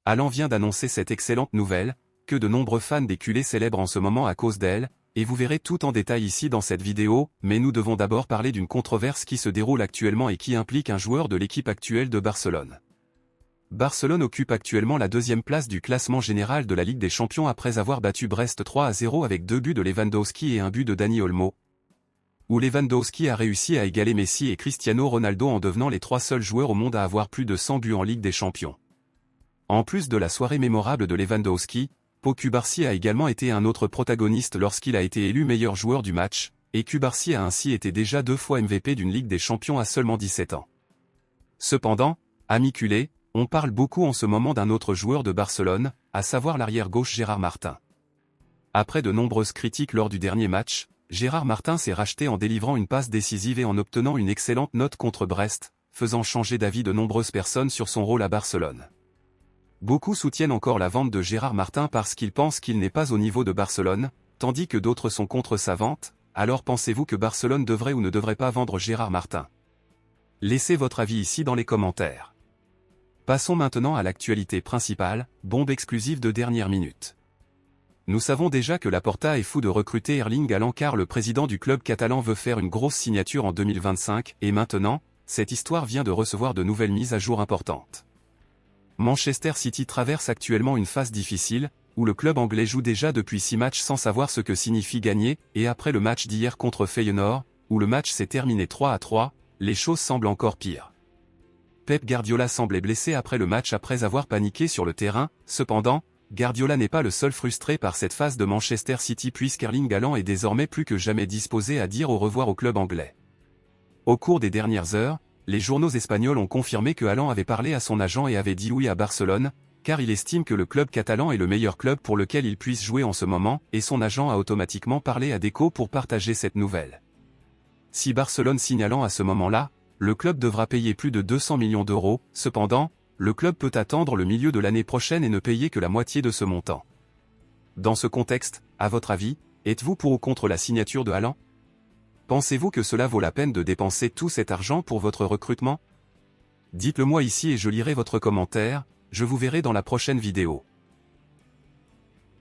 Haaland vient d'annoncer cette excellente nouvelle, que de nombreux fans des culés célèbrent en ce moment à cause d'elle, et vous verrez tout en détail ici dans cette vidéo, mais nous devons d'abord parler d'une controverse qui se déroule actuellement et qui implique un joueur de l'équipe actuelle de Barcelone. Barcelone occupe actuellement la deuxième place du classement général de la Ligue des Champions après avoir battu Brest 3-0 avec 2 buts de Lewandowski et un but de Dani Olmo, où Lewandowski a réussi à égaler Messi et Cristiano Ronaldo en devenant les 3 seuls joueurs au monde à avoir plus de 100 buts en Ligue des Champions. En plus de la soirée mémorable de Lewandowski, Pau Cubarsí a également été un autre protagoniste lorsqu'il a été élu meilleur joueur du match, et Cubarsí a ainsi été déjà 2 fois MVP d'une Ligue des Champions à seulement 17 ans. Cependant, amis culés, on parle beaucoup en ce moment d'un autre joueur de Barcelone, à savoir l'arrière-gauche Gérard Martin. Après de nombreuses critiques lors du dernier match, Gérard Martin s'est racheté en délivrant une passe décisive et en obtenant une excellente note contre Brest, faisant changer d'avis de nombreuses personnes sur son rôle à Barcelone. Beaucoup soutiennent encore la vente de Gérard Martin parce qu'ils pensent qu'il n'est pas au niveau de Barcelone, tandis que d'autres sont contre sa vente. Alors pensez-vous que Barcelone devrait ou ne devrait pas vendre Gérard Martin? Laissez votre avis ici dans les commentaires. Passons maintenant à l'actualité principale, bombe exclusive de dernière minute. Nous savons déjà que Laporta est fou de recruter Erling Haaland car le président du club catalan veut faire une grosse signature en 2025, et maintenant, cette histoire vient de recevoir de nouvelles mises à jour importantes. Manchester City traverse actuellement une phase difficile, où le club anglais joue déjà depuis 6 matchs sans savoir ce que signifie gagner, et après le match d'hier contre Feyenoord, où le match s'est terminé 3-3, les choses semblent encore pires. Pep Guardiola semblait blessé après le match après avoir paniqué sur le terrain. Cependant, Guardiola n'est pas le seul frustré par cette phase de Manchester City puisqu'Erling Haaland est désormais plus que jamais disposé à dire au revoir au club anglais. Au cours des dernières heures, les journaux espagnols ont confirmé que Haaland avait parlé à son agent et avait dit oui à Barcelone, car il estime que le club catalan est le meilleur club pour lequel il puisse jouer en ce moment, et son agent a automatiquement parlé à Deco pour partager cette nouvelle. Si Barcelone signe Haaland à ce moment-là, le club devra payer plus de 200 millions d'euros, cependant, le club peut attendre le milieu de l'année prochaine et ne payer que la moitié de ce montant. Dans ce contexte, à votre avis, êtes-vous pour ou contre la signature de Haaland? Pensez-vous que cela vaut la peine de dépenser tout cet argent pour votre recrutement? Dites-le moi ici et je lirai votre commentaire, je vous verrai dans la prochaine vidéo.